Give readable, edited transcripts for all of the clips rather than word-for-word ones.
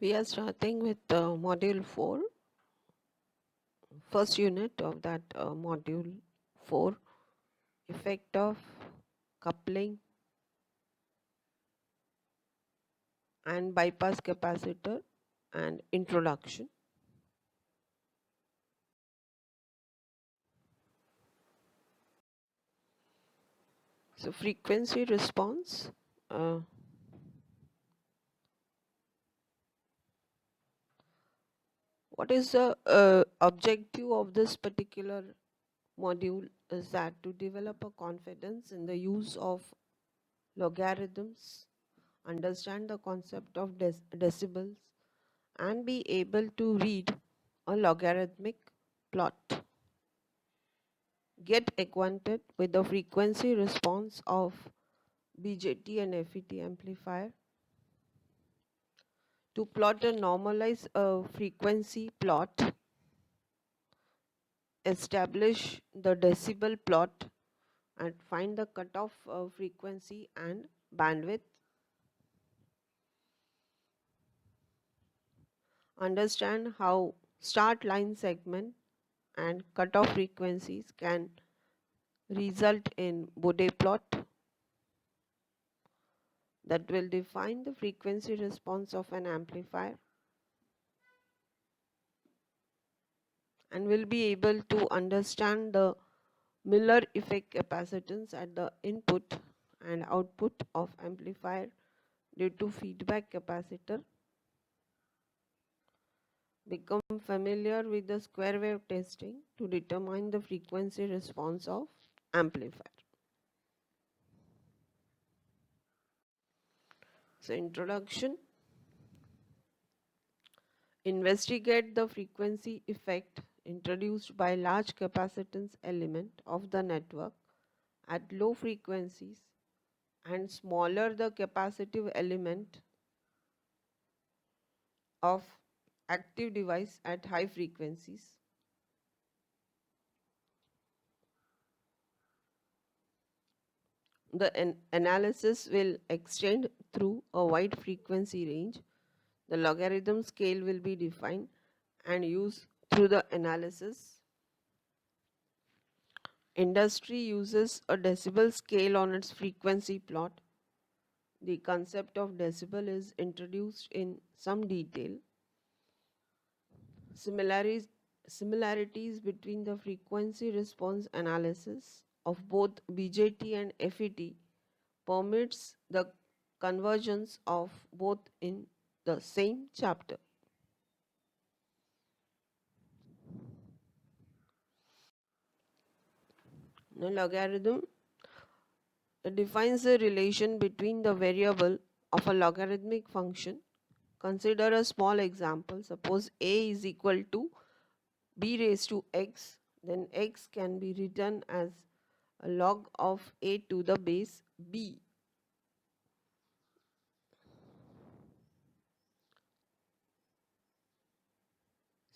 We are starting with module 4, first unit of that module 4, effect of coupling and bypass capacitor and introduction. So frequency response, uh, what is the objective of this particular module is that to develop a confidence in the use of logarithms, understand the concept of decibels, and be able to read a logarithmic plot. Get acquainted with the frequency response of BJT and FET amplifier. To plot and normalize a frequency plot, establish the decibel plot and find the cutoff frequency and bandwidth. Understand how start line segment and cutoff frequencies can result in Bode plot that will define the frequency response of an amplifier, and will be able to understand the Miller effect capacitance at the input and output of amplifier due to feedback capacitor. Become familiar with the square wave testing to determine the frequency response of amplifier. So introduction. Investigate the frequency effect introduced by large capacitance element of the network at low frequencies and smaller the capacitive element of active device at high frequencies. The analysis will extend through a wide frequency range. The logarithm scale will be defined and used through the analysis. Industry uses a decibel scale on its frequency plot. The concept of decibel is introduced in some detail. Similarities between the frequency response analysis of both BJT and FET permits the convergence of both in the same chapter. The logarithm defines the relation between the variable of a logarithmic function. Consider a small example. Suppose a is equal to b raised to x, then x can be written as a log of a to the base b.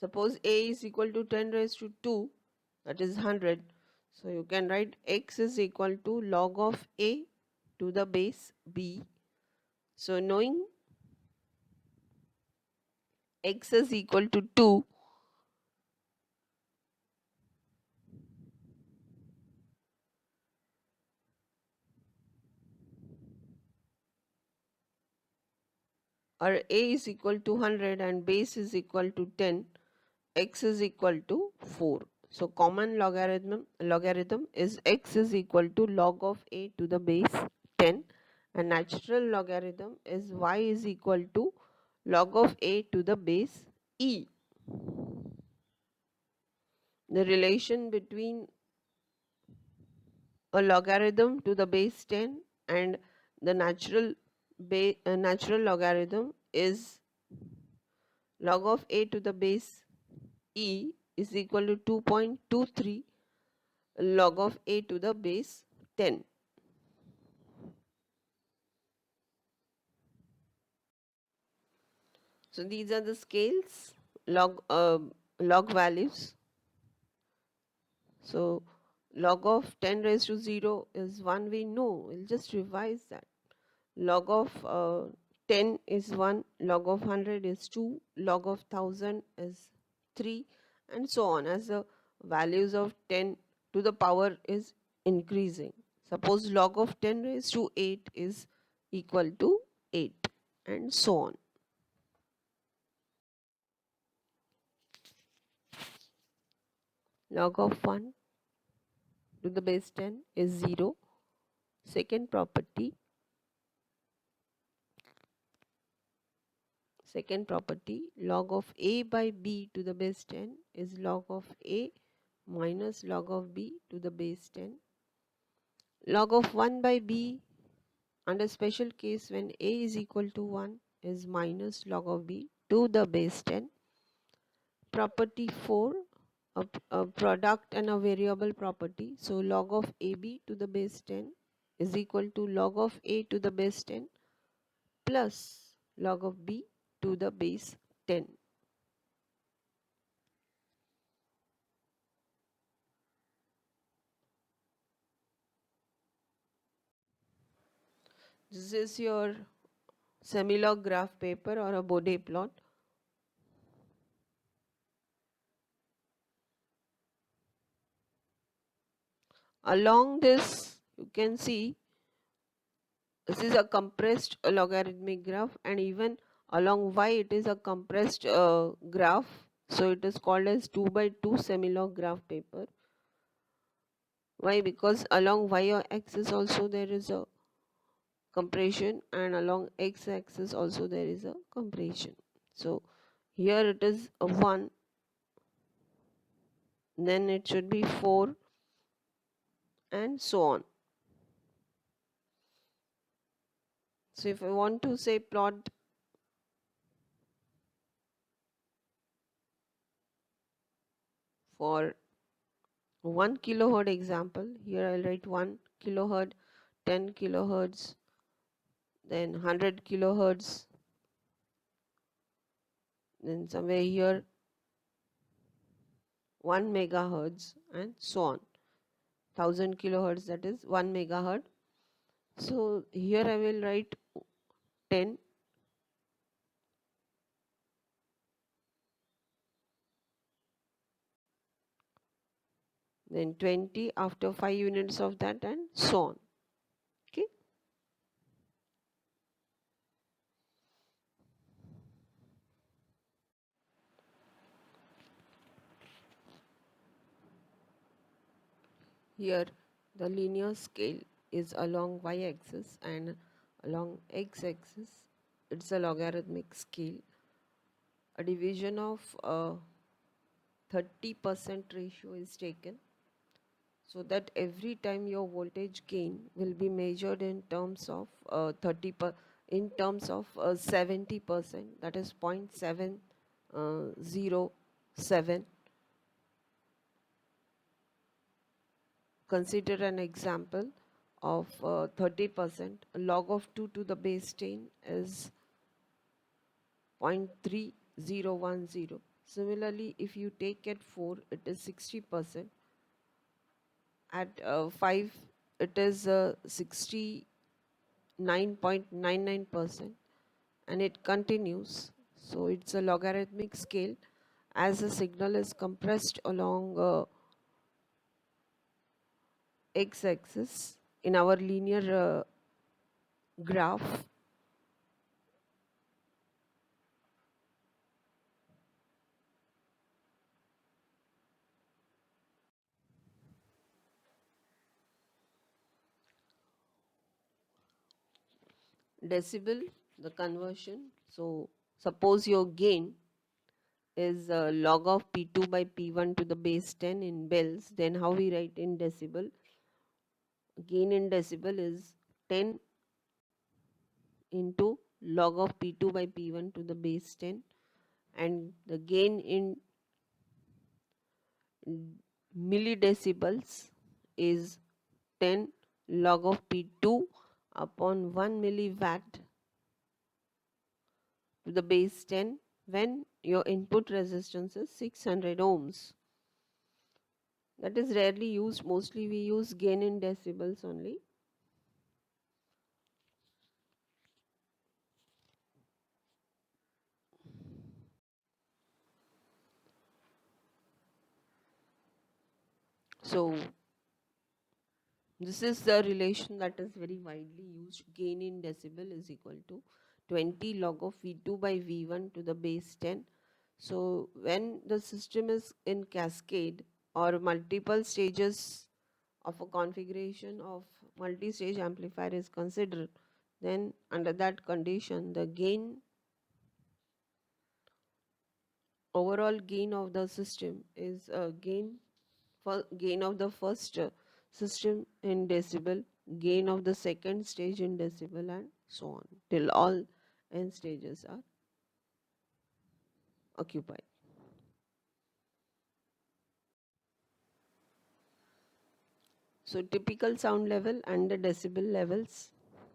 Suppose a is equal to 10 raised to 2, that is 100. So you can write x is equal to log of a to the base b. So knowing x is equal to 2, or a is equal to 100 and base is equal to 10, x is equal to 4. So common logarithm is x is equal to log of a to the base 10, and natural logarithm is y is equal to log of a to the base e. The relation between a logarithm to the base 10 and the natural logarithm is log of a to the base e is equal to 2.23 log of a to the base 10. So these are the scales, log values. So log of 10 raised to 0 is one we know. We'll just revise that. Log of 10 is 1, log of 100 is 2, log of 1000 is 3, and so on, as the values of 10 to the power is increasing. Suppose log of 10 raised to 8 is equal to 8, and so on. Log of 1 to the base 10 is 0. Second property, log of a by b to the base 10 is log of a minus log of b to the base 10. Log of 1 by b under special case when a is equal to 1 is minus log of b to the base 10. Property 4, a product and a variable property. So log of ab to the base 10 is equal to log of a to the base 10 plus log of b to the base 10. This is your semi-log graph paper or a Bode plot. Along this, you can see this is a compressed logarithmic graph, and even along y it is a compressed graph. So it is called as 2 by 2 semi-log graph paper. Why? Because along y axis also there is a compression, and along x axis also there is a compression. So here it is a 1, then it should be 4, and so on. So if I want to say plot for 1 kilohertz example, here I'll write 1 kilohertz, 10 kilohertz, then 100 kilohertz, then somewhere here 1 megahertz, and so on. 1000 kilohertz, that is 1 megahertz. So here I will write 10, then 20 after 5 units of that, and so on. Okay. Here the linear scale is along y-axis, and along x-axis it's a logarithmic scale. A division of 30% ratio is taken, so that every time your voltage gain will be measured in terms of 70%, that is 0.707. Consider an example of 30%. Log of 2 to the base 10 is 0.3010. Similarly, if you take at 4, it is 60%. At 5, it is 69.99%, and it continues. So it's a logarithmic scale. As the signal is compressed along x-axis in our linear graph, decibel, the conversion. So suppose your gain is log of P2 by P1 to the base 10 in bells, then how we write in decibel? Gain in decibel is 10 into log of P2 by P1 to the base 10, and the gain in millidecibels is 10 log of P2 upon 1 milliwatt to the base 10 when your input resistance is 600 ohms. That is rarely used. Mostly we use gain in decibels only. So this is the relation that is very widely used. Gain in decibel is equal to 20 log of V2 by V1 to the base 10. So when the system is in cascade or multiple stages of a configuration of multi-stage amplifier is considered, then under that condition the overall gain of the system is a gain of the first system in decibel, gain of the second stage in decibel, and so on till all n stages are occupied. So typical sound level and the decibel levels.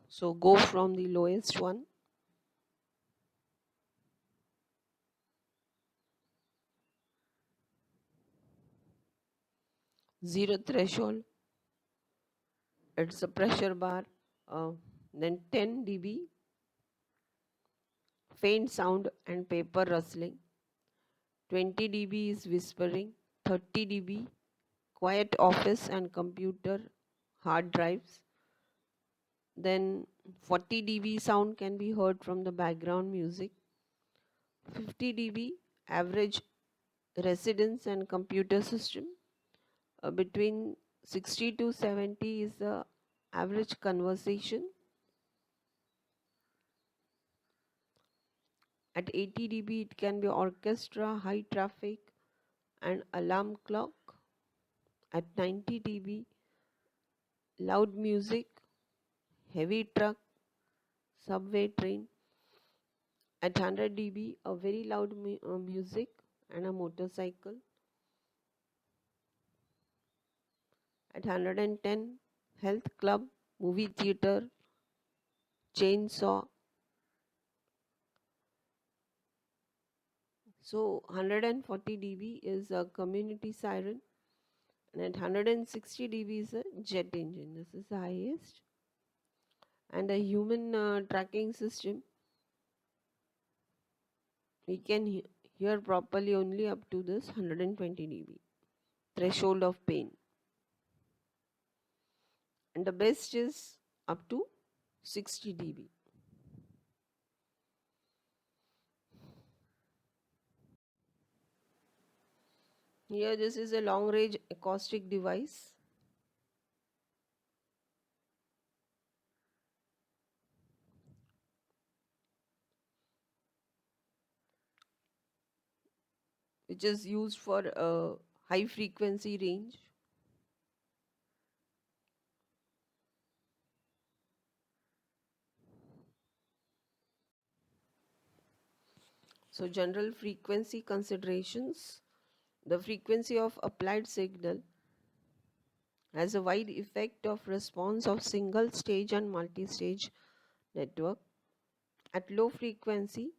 So go from the lowest one. Zero threshold, it's a pressure bar. uh, then 10 dB faint sound and paper rustling, 20 dB is whispering, 30 dB quiet office and computer hard drives, then 40 dB sound can be heard from the background music, 50 dB average residence and computer system, between 60 to 70 is the average conversation, at 80 dB it can be orchestra, high traffic and alarm clock, at 90 dB loud music, heavy truck, subway train, at 100 dB a very loud music and a motorcycle, at 110 health club, movie theater, chainsaw. So 140 dB is a community siren, and at 160 dB is a jet engine. This is the highest. And a human tracking system, we can hear properly only up to this 120 dB threshold of pain, and the best is up to 60 dB. Here this is a long range acoustic device. Which is used for high frequency range. So general frequency considerations. The frequency of applied signal has a wide effect of response of single stage and multi-stage network. At low frequency,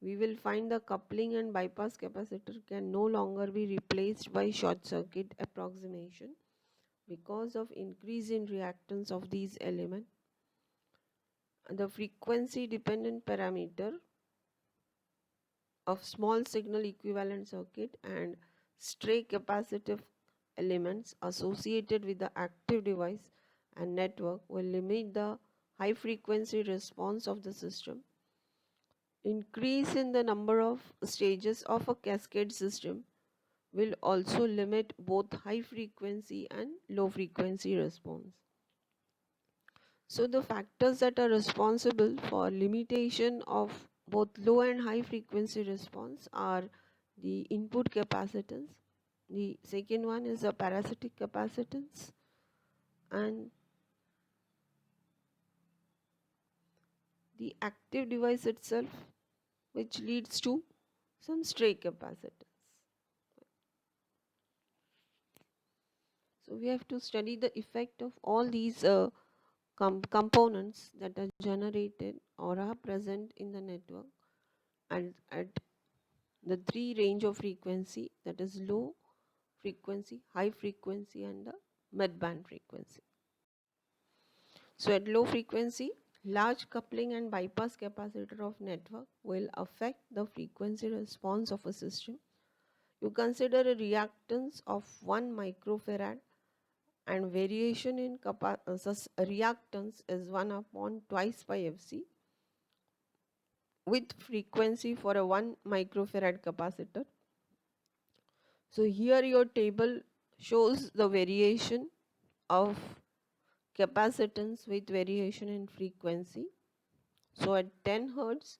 we will find the coupling and bypass capacitor can no longer be replaced by short circuit approximation because of increase in reactance of these elements. The frequency dependent parameter of small signal equivalent circuit and stray capacitive elements associated with the active device and network will limit the high frequency response of the system. Increase in the number of stages of a cascade system will also limit both high frequency and low frequency response. So the factors that are responsible for limitation of both low and high frequency response are the input capacitance. The second one is the parasitic capacitance, and the active device itself, which leads to some stray capacitance. So we have to study the effect of all these components that are generated or are present in the network and at the three range of frequency, that is low frequency, high frequency and the mid band frequency. So at low frequency, large coupling and bypass capacitor of network will affect the frequency response of a system. You consider a reactance of 1 microfarad and variation in reactance is 1 upon twice pi Fc with frequency for a 1 microfarad capacitor. So here your table shows the variation of capacitance with variation in frequency. So at 10 hertz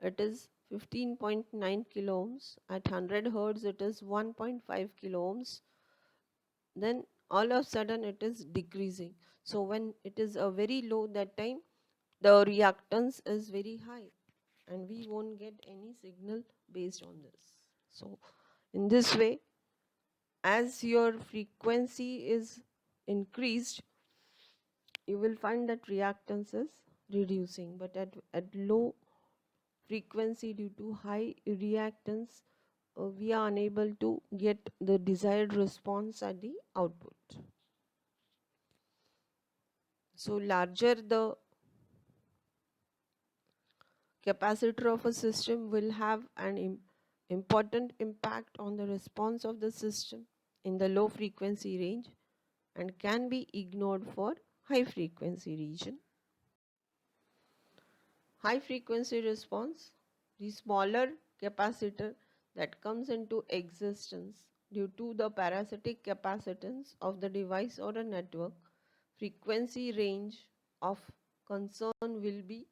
it is 15.9 kilo ohms, at 100 hertz it is 1.5 kilo ohms, then all of a sudden it is decreasing. So when it is a very low, that time the reactance is very high and we won't get any signal based on this. So in this way, as your frequency is increased, you will find that reactance is reducing, but at low frequency due to high reactance, we are unable to get the desired response at the output. So larger the capacitor of a system will have an important impact on the response of the system in the low frequency range and can be ignored for high frequency region. High frequency response, the smaller capacitor that comes into existence due to the parasitic capacitance of the device or a network, frequency range of concern will be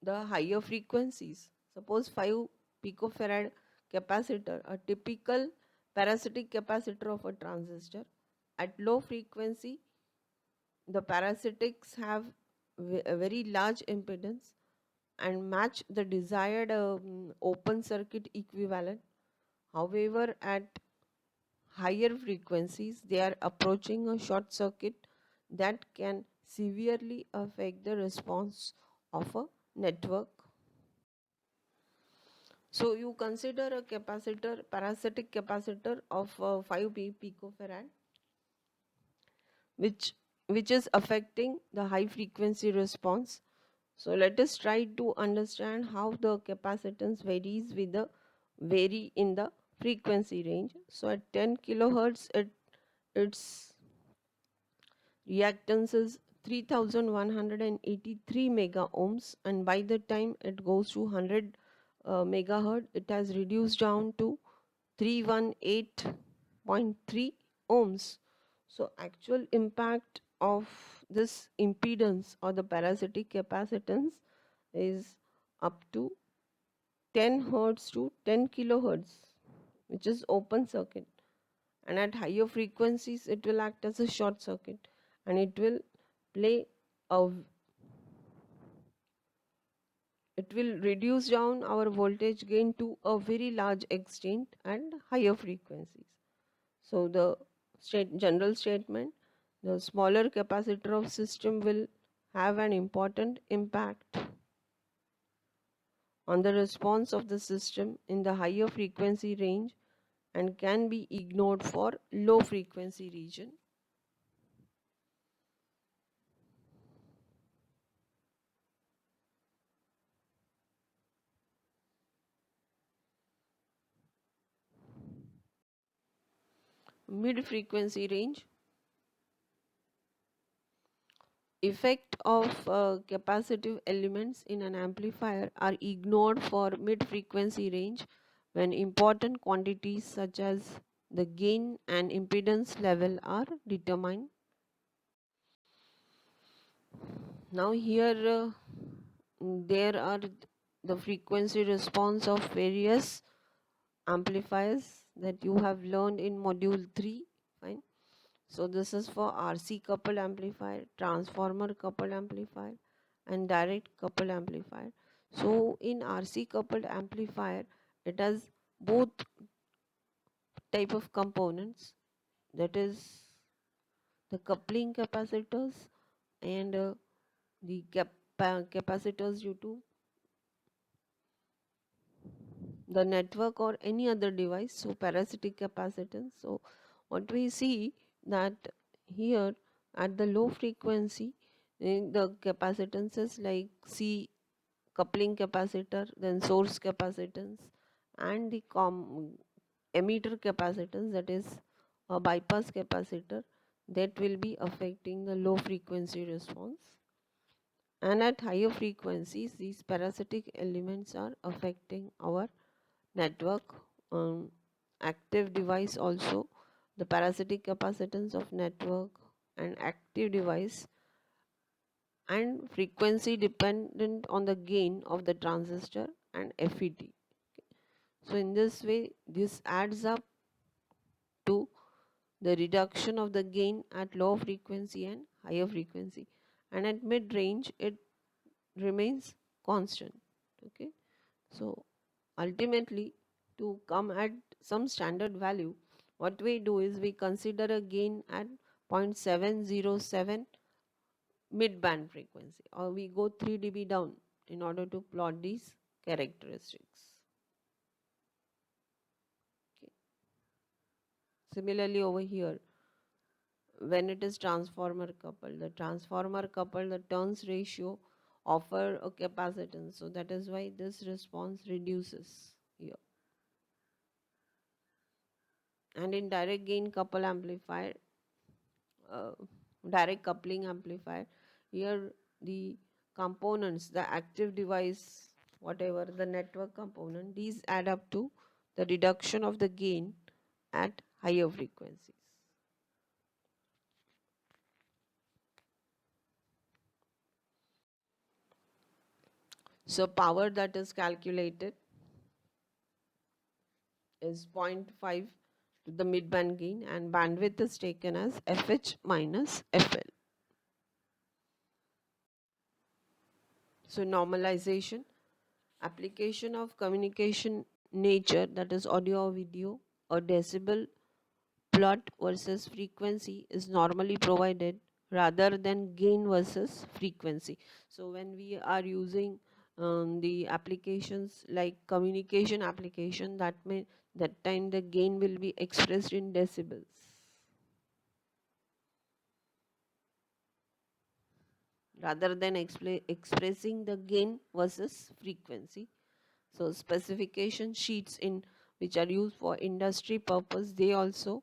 the higher frequencies. Suppose 5 picofarad capacitor, a typical parasitic capacitor of a transistor. At low frequency, the parasitics have a very large impedance and match the desired open circuit equivalent. However, at higher frequencies, they are approaching a short circuit that can severely affect the response of a network. So you consider a capacitor, parasitic capacitor of 5 picofarad, which is affecting the high frequency response. So let us try to understand how the capacitance varies with the vary in the frequency range. So at 10 kilohertz, its reactance is 3183 mega ohms, and by the time it goes to 100 megahertz, it has reduced down to 318.3 ohms. So actual impact of this impedance or the parasitic capacitance is up to 10 hertz to 10 kilohertz, which is open circuit, and at higher frequencies it will act as a short circuit and it will play a it will reduce down our voltage gain to a very large extent and higher frequencies. So the general statement, the smaller capacitor of system will have an important impact on the response of the system in the higher frequency range and can be ignored for low frequency region. Mid frequency range, effect of capacitive elements in an amplifier are ignored for mid frequency range when important quantities such as the gain and impedance level are determined. Now here there are the frequency response of various amplifiers that you have learned in module 3. Fine. So this is for RC coupled amplifier, transformer coupled amplifier and direct coupled amplifier. So in RC coupled amplifier, it has both type of components, that is the coupling capacitors and the capacitors due to the network or any other device, so parasitic capacitance. So what we see that here at the low frequency, the capacitances like C coupling capacitor, then source capacitance and the emitter capacitance, that is a bypass capacitor, that will be affecting the low frequency response. And at higher frequencies, these parasitic elements are affecting our network, active device also, the parasitic capacitance of network and active device, and frequency dependent on the gain of the transistor and FET. So in this way, this adds up to the reduction of the gain at low frequency and higher frequency, and at mid range it remains constant. Okay, so ultimately, to come at some standard value, what we do is we consider a gain at 0.707 mid band frequency, or we go 3 dB down in order to plot these characteristics. Okay. Similarly over here, when it is transformer coupled, the turns ratio offer a capacitance, so that is why this response reduces here. And in direct gain couple amplifier, uh, direct coupling amplifier, here the components, the active device, whatever the network component, these add up to the reduction of the gain at higher frequencies. So power that is calculated is 0.5 to the midband gain, and bandwidth is taken as FH minus FL. So normalization, application of communication nature, that is audio or video, a decibel plot versus frequency is normally provided rather than gain versus frequency. So when we are using the applications like communication application, that time the gain will be expressed in decibels rather than expressing the gain versus frequency. So specification sheets in which are used for industry purpose, they also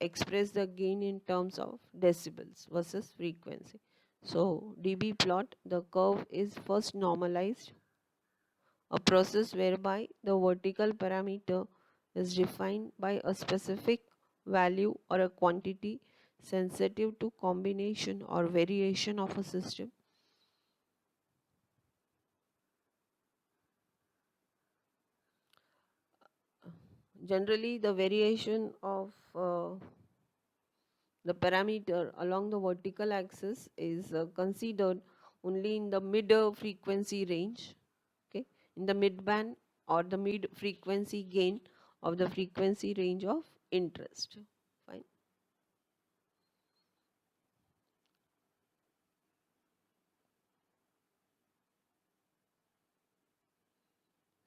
express the gain in terms of decibels versus frequency. So dB plot, the curve is first normalized, a process whereby the vertical parameter is defined by a specific value or a quantity sensitive to combination or variation of a system. Generally, the variation of the parameter along the vertical axis is considered only in the mid frequency range, okay, in the mid band or the mid frequency gain of the frequency range of interest. Fine.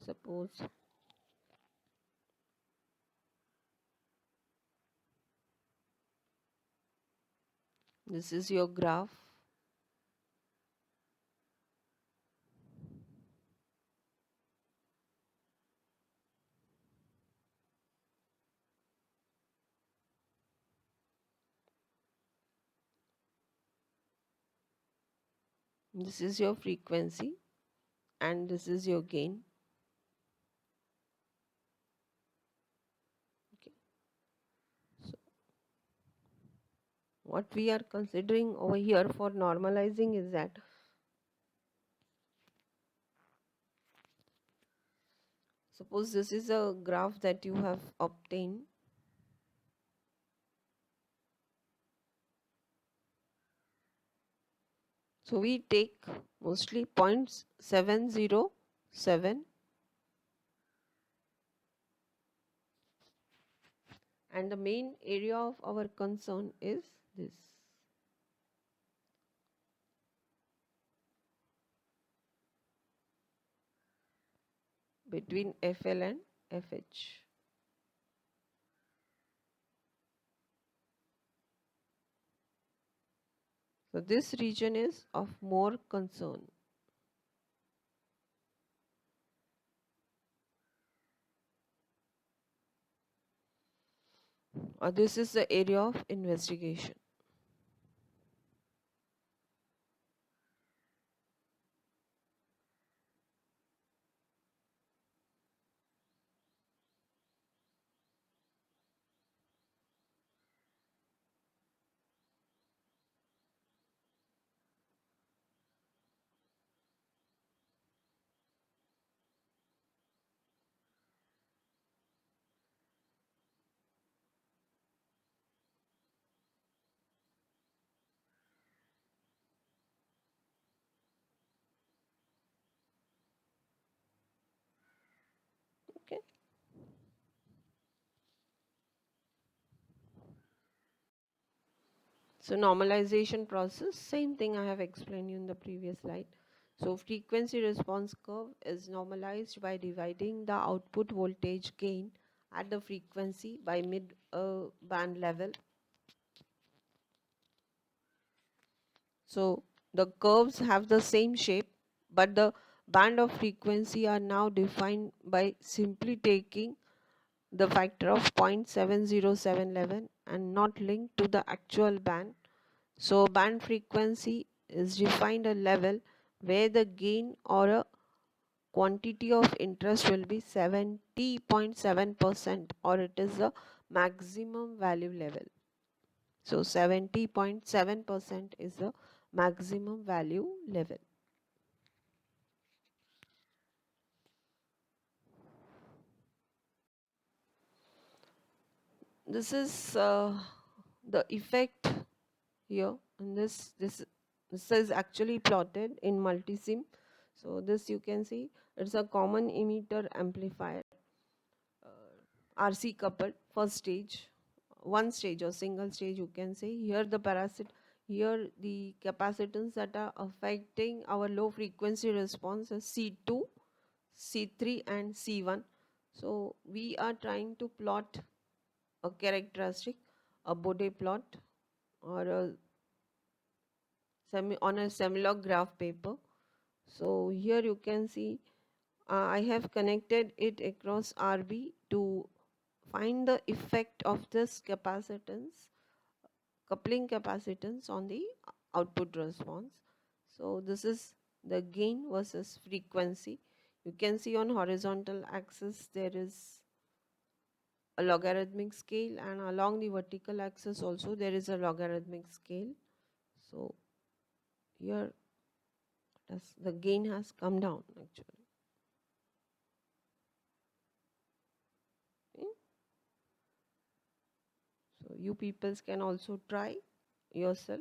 Suppose this is your graph. This is your frequency and this is your gain. Okay. So what we are considering over here for normalizing is that suppose this is a graph that you have obtained. So we take mostly 0.707, and the main area of our concern is this. Between FL and FH. So this region is of more concern. 。 . 。 。 . 。 . 。 . 。 . 。 . 。 . 。 . 。 . 。 . 。 . . 。 . 。 . . . 。 . . . 。 . . . 。 . . 。 . 。 . . 。 . . . 。 . 。This is the area of investigation. Okay. So normalization process, same thing I have explained you in the previous slide. So frequency response curve is normalized by dividing the output voltage gain at the frequency by mid band level. So the curves have the same shape, but the band of frequency are now defined by simply taking the factor of 0.70711 and not linked to the actual band. So band frequency is defined a level where the gain or a quantity of interest will be 70.7%, or it is the maximum value level. So 70.7% is the maximum value level. This is the effect here, and this is actually plotted in multisim. So this you can see it's a common emitter amplifier, RC coupled first stage, one stage or single stage you can say. Here the capacitance that are affecting our low frequency response is C2, C3 and C1. So we are trying to plot a characteristic, a Bode plot, or on a Semlog graph paper. So here you can see I have connected it across RB to find the effect of this capacitance, coupling capacitance on the output response. So this is the gain versus frequency. You can see on horizontal axis there is a logarithmic scale, and along the vertical axis also there is a logarithmic scale. So here the gain has come down actually. Okay. So you peoples can also try yourself.